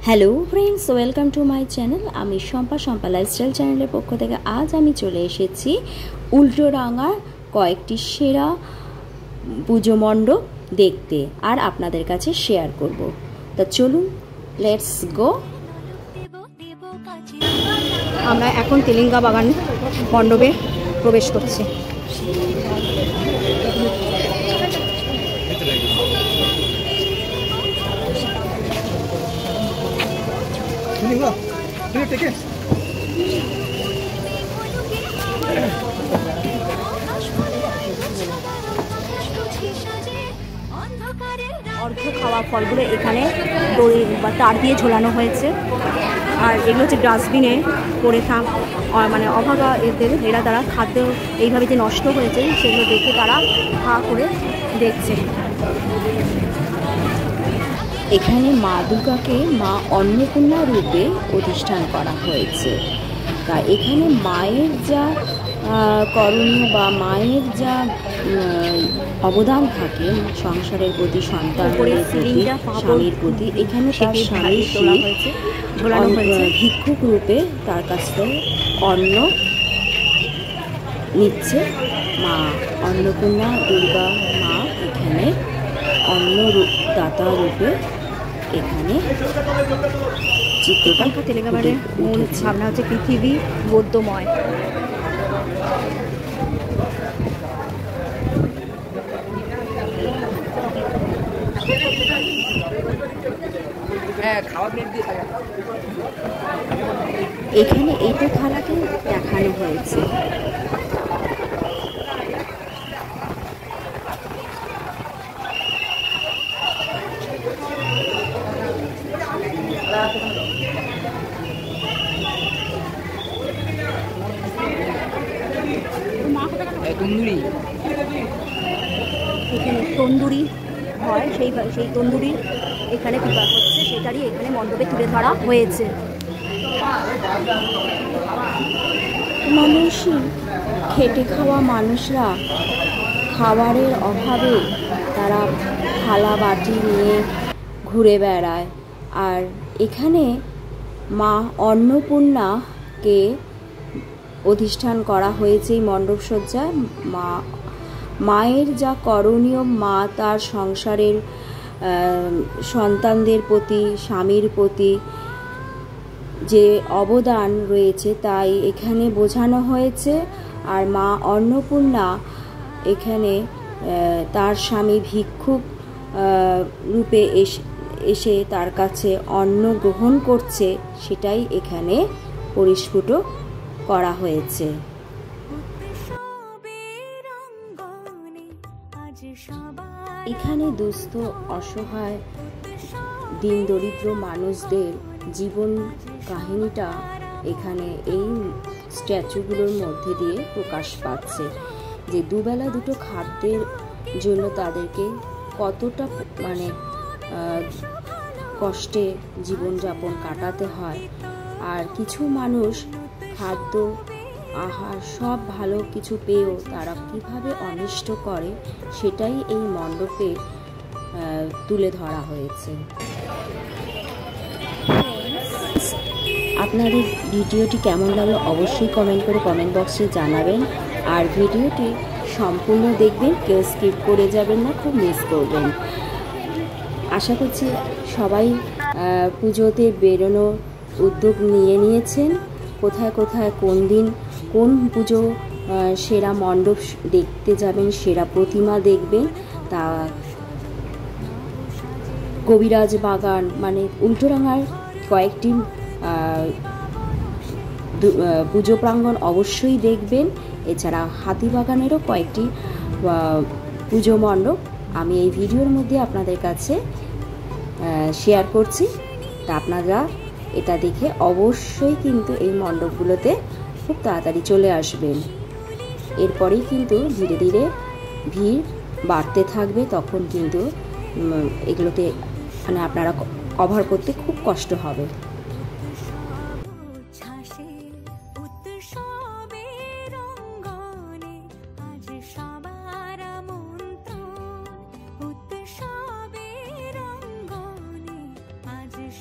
Hello friends, welcome to my channel. আমি Shampa lifestyle চ্যানেলের পক্ষ থেকে আজ আমি চলে এসেছি উল্টোডাঙার কয়েকটি সেরা পুজো মণ্ডপ দেখতে আর আপনাদের কাছে শেয়ার করব। তা চলুন, লেটস গো। আমরা এখন তেলেঙ্গা বাগান মণ্ডপে প্রবেশ করছি। অর্ঘ্য খাওয়া ফলগুলো এখানে দড়ি বা তার দিয়ে ঝোলানো হয়েছে, আর এগুলো হচ্ছে ডাস্টবিনে পড়ে মানে অভাগা এরা তারা খাদ্য এইভাবে যে নষ্ট হয়েছে সেগুলো দেখে তারা হা করে দেখছে। এখানে মা দুর্গাকে মা অন্নপূর্ণা রূপে প্রতিষ্ঠান করা হয়েছে। তা এখানে মায়ের যা করণীয় বা মায়ের যা অবদান থাকে সংসারের প্রতি, সন্তানের প্রতি, স্বামীর প্রতি, এখানে তার স্বামী ভিক্ষুক রূপে তার কাছ থেকে অন্ন নিচ্ছে। মা অন্নপূর্ণা দুর্গা মা এখানে অন্নদাতা রূপে এখানে চিত্রটা তেলেঙ্গানার মূল ভাবনা হচ্ছে পৃথিবী বৌদ্ধময়। এখানে এইটা খেলাকে দেখানো হয়েছে। এখানে তন্দুরি হয়, সেই তন্দুরি এখানে প্রিপার হচ্ছে, সেটারই এখানে মণ্ডপে তুলে ধরা হয়েছে। মানুষই খেটে খাওয়া মানুষরা খাবারের অভাবে তারা থালা বাটি নিয়ে ঘুরে বেড়ায়, আর এখানে মা অন্নপূর্ণাকে অধিষ্ঠান করা হয়েছে এই মণ্ডপসজ্জায়। মায়ের যা করণীয়, মা তার সংসারের সন্তানদের প্রতি, স্বামীর প্রতি যে অবদান রয়েছে তাই এখানে বোঝানো হয়েছে। আর মা অন্নপূর্ণা এখানে তার স্বামী ভিক্ষুক রূপে এসে তার কাছে অন্ন গ্রহণ করছে, সেটাই এখানে পরিস্ফুট করা হয়েছে। এখানে দুস্থ, অসহায়, দিন দরিদ্র মানুষদের জীবন কাহিনীটা এখানে এই স্ট্যাচুগুলোর মধ্যে দিয়ে প্রকাশ পাচ্ছে, যে দুবেলা দুটো খাদ্যের জন্য তাদেরকে কতটা মানে কষ্টে জীবনযাপন কাটাতে হয়। আর কিছু মানুষ খাদ্য, আহার সব ভালো কিছু পেয়েও তারা কিভাবে অনিষ্ট করে সেটাই এই মণ্ডপে তুলে ধরা হয়েছে। আপনাদের ভিডিওটি কেমন লাগলো অবশ্যই কমেন্ট করে কমেন্ট বক্সে জানাবেন, আর ভিডিওটি সম্পূর্ণ দেখবেন, কেউ স্কিপ করে যাবেন না, খুব মিস করবেন। আশা করছি সবাই পুজোতে বেরোনোর উদ্যোগ নিয়েছেন। কোথায় কোথায় কোন দিন কোন পুজো সেরা মণ্ডপ দেখতে যাবেন, সেরা প্রতিমা দেখবেন, তা কবিরাজ বাগান মানে উল্টোডাঙার কয়েকটি পুজো প্রাঙ্গণ অবশ্যই দেখবেন। এছাড়া হাতিবাগানেরও কয়েকটি পুজো মণ্ডপ আমি এই ভিডিওর মধ্যে আপনাদের কাছে শেয়ার করছি। তা আপনারা এটা দেখে অবশ্যই কিন্তু এই মণ্ডপগুলোতে খুব তাড়াতাড়ি চলে আসবেন। এরপরেই কিন্তু ধীরে ধীরে ভিড় বাড়তে থাকবে, তখন কিন্তু এগুলোতে মানে আপনারা কভার করতে খুব কষ্ট হবে।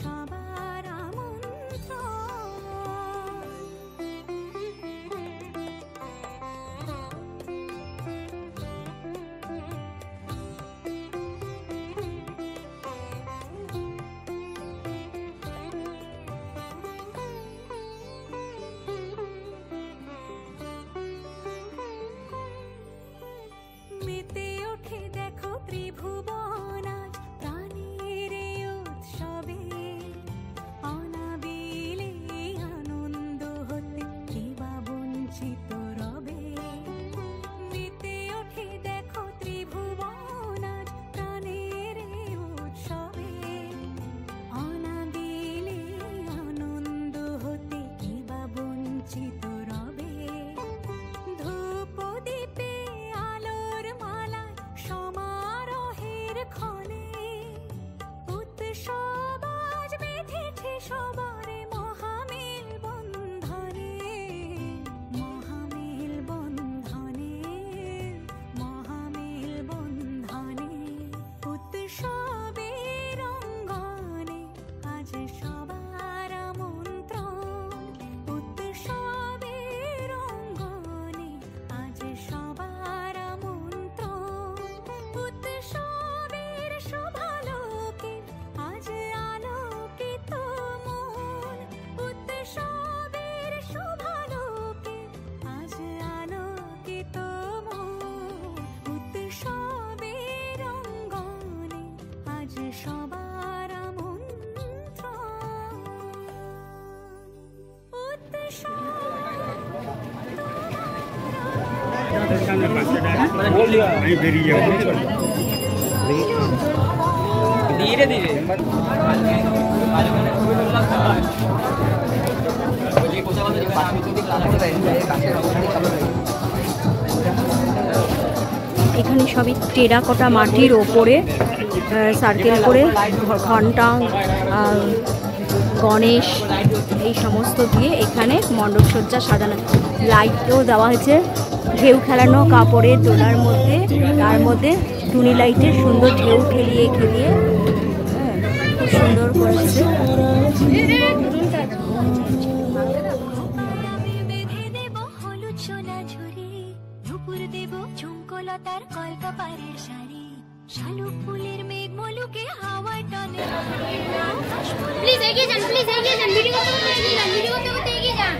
সবার আমি বেরিয়ে যাবো। ধীরে ধীরে এখানে সবই টেরাকোটা মাটির ওপরে সার্কেল করে ঘন্টা, গণেশ এই সমস্ত দিয়ে এখানে মণ্ডপসজ্জা সাজানো, লাইটও দেওয়া হয়েছে, ঢেউ খেলানো কাপড়ের দোলার মধ্যে, তার মধ্যে টুনি লাইটের সুন্দর ঢেউ খেলিয়ে খেলিয়ে খুব সুন্দর করেছে। প্লিজ এগিয়ে যান, প্লিজ এগিয়ে যান, ভিডিও করতে করতে এগিয়ে যান, ভিডিও করতে করতে এগিয়ে যান।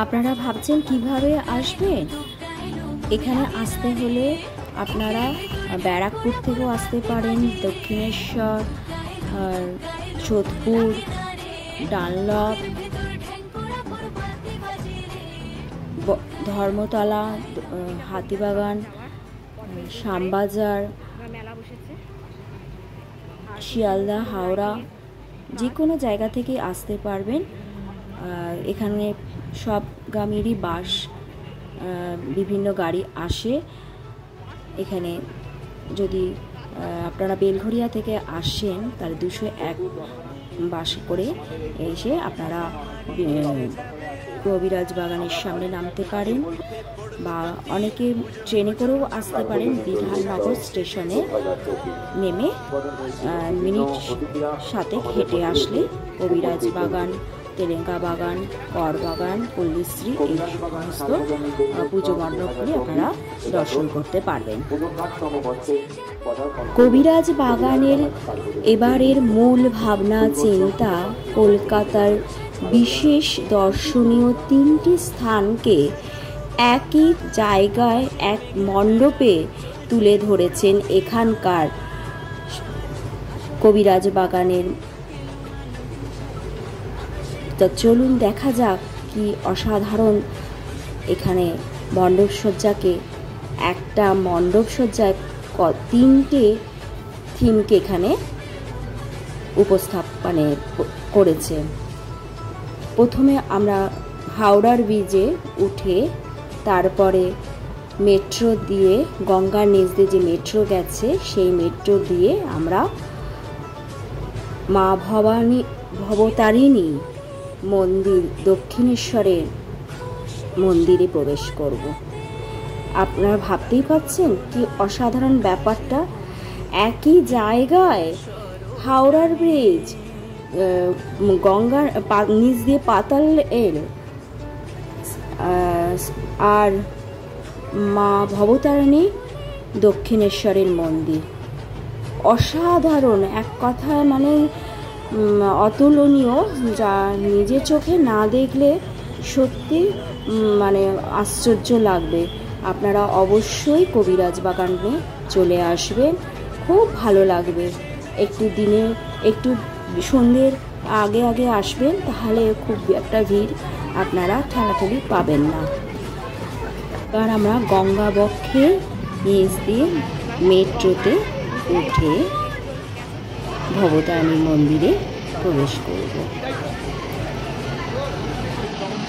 আপনারা ভাবছেন কিভাবে আসবেন? এখানে আসতে হলে আপনারা ব্যারাকপুর থেকেও আসতে পারেন, দক্ষিণেশ্বর, সোদপুর, ডানলপ, ধর্মতলা, হাতিবাগান, শ্যামবাজার, শিয়ালদা, হাওড়া, যে কোনো জায়গা থেকে আসতে পারবেন। এখানে সব গামেরই বাস, বিভিন্ন গাড়ি আসে। এখানে যদি আপনারা বেলঘরিয়া থেকে আসেন তাহলে 201 বাস করে এসে আপনারা কবিরাজ বাগানের সামনে নামতে পারেন, বা অনেকে ট্রেনে করেও আসতে পারেন। বিধাননগর স্টেশনে নেমে মিনিট 7 হেঁটে আসলে কবিরাজ বাগান, তেলেঙ্গা বাগান, কর বাগান, পল্লীশ্রী এই সমস্ত পুজো মণ্ডপগুলি আপনারা দর্শন করতে পারবেন। কবিরাজ বাগানের এবারের মূল ভাবনা চিন্তা কলকাতার বিশেষ দর্শনীয় 3টি স্থানকে একই জায়গায় এক মণ্ডপে তুলে ধরেছেন এখানকার কবিরাজ বাগানের। তো চলুন দেখা যাক কি অসাধারণ এখানে মণ্ডপসজ্জাকে, একটা মণ্ডপসজ্জায় 3টে থিমকে এখানে উপস্থাপনে করেছে। প্রথমে আমরা হাওড়ার ব্রিজে উঠে তারপরে মেট্রো দিয়ে, গঙ্গার নিচ দিয়ে যে মেট্রো গেছে সেই মেট্রো দিয়ে আমরা মা ভবতারিণী মন্দির, দক্ষিণেশ্বরের মন্দিরে প্রবেশ করব। আপনারা ভাবতেই পাচ্ছেন কি অসাধারণ ব্যাপারটা। একই জায়গায় হাওড়ার ব্রিজ, গঙ্গার নিচ দিয়ে পাতাল এল, আর মা ভবতারিণী দক্ষিণেশ্বরের মন্দির। অসাধারণ, এক কথায় মানে অতুলনীয়, যা নিজের চোখে না দেখলে সত্যি মানে আশ্চর্য লাগবে। আপনারা অবশ্যই কবিরাজ বাগানে চলে আসবেন, খুব ভালো লাগবে। একটু সন্ধ্যের আগে আগে আসবেন, তাহলে খুব একটা ভিড় আপনারা ঠেলাঠেলি পাবেন না। এবার আমরা গঙ্গা বক্ষের নিচ দিয়ে মেট্রোতে উঠে ভবতারিণী মন্দিরে প্রবেশ করব।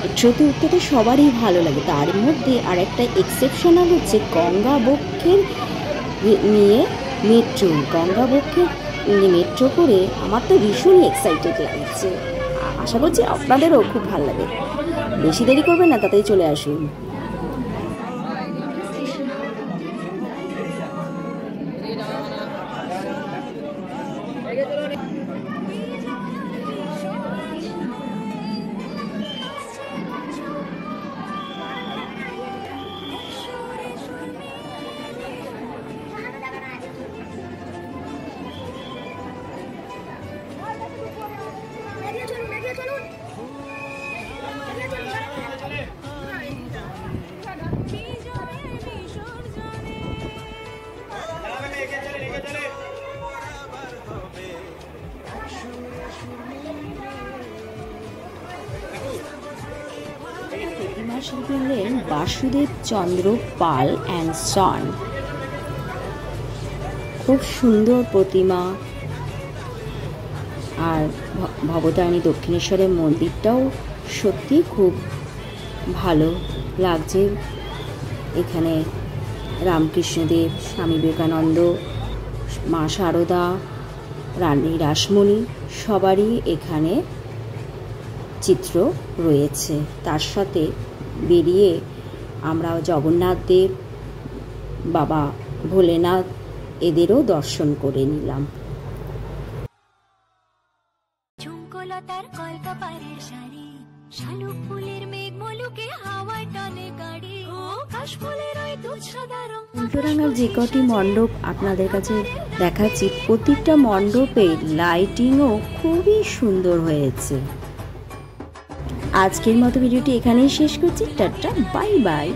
মেট্রোতে উঠতে তো সবারই ভালো লাগে, তার মধ্যে আর একটা এক্সেপশনাল হচ্ছে গঙ্গা বক্ষের নিয়ে মেট্রো। গঙ্গা বক্ষের মেট্রো করে আমার তো ভীষণই এক্সাইটেড লাগছে, আশা করছি আপনাদেরও খুব ভালো লাগে। বেশি দেরি করবেন না, তাড়াতাড়ি চলে আসুন। শিল্পী হলেন বাসুদেব চন্দ্র পাল অ্যান্ড সন। খুব সুন্দর প্রতিমা। আর ভবতারিণী দক্ষিণেশ্বরের মন্দিরটাও সত্যি খুব ভালো লাগছে। এখানে রামকৃষ্ণদেব, স্বামী বিবেকানন্দ, মা শারদা, রানী রাসমণি সবারই এখানে চিত্র রয়েছে। তার সাথে বেরিয়ে আমরা জগন্নাথ দেব, বাবা ভোলেনাথ এদেরও দর্শন করে নিলাম। ঝুমকোলতার কলকাপাড়ের শাড়ি, শালুক ফুলের মেঘ মলুকে হাওয়ায় টানে গাড়ি, ও কাশফুলের ওই দুধ সাদা রং। উল্টোডাঙার যে কটি মণ্ডপ আপনাদের কাছে দেখাচ্ছি, প্রতিটা মণ্ডপে লাইটিংও খুবই সুন্দর হয়েছে। আজকের মতো ভিডিওটি এখানেই শেষ করছি। Tata, bye bye.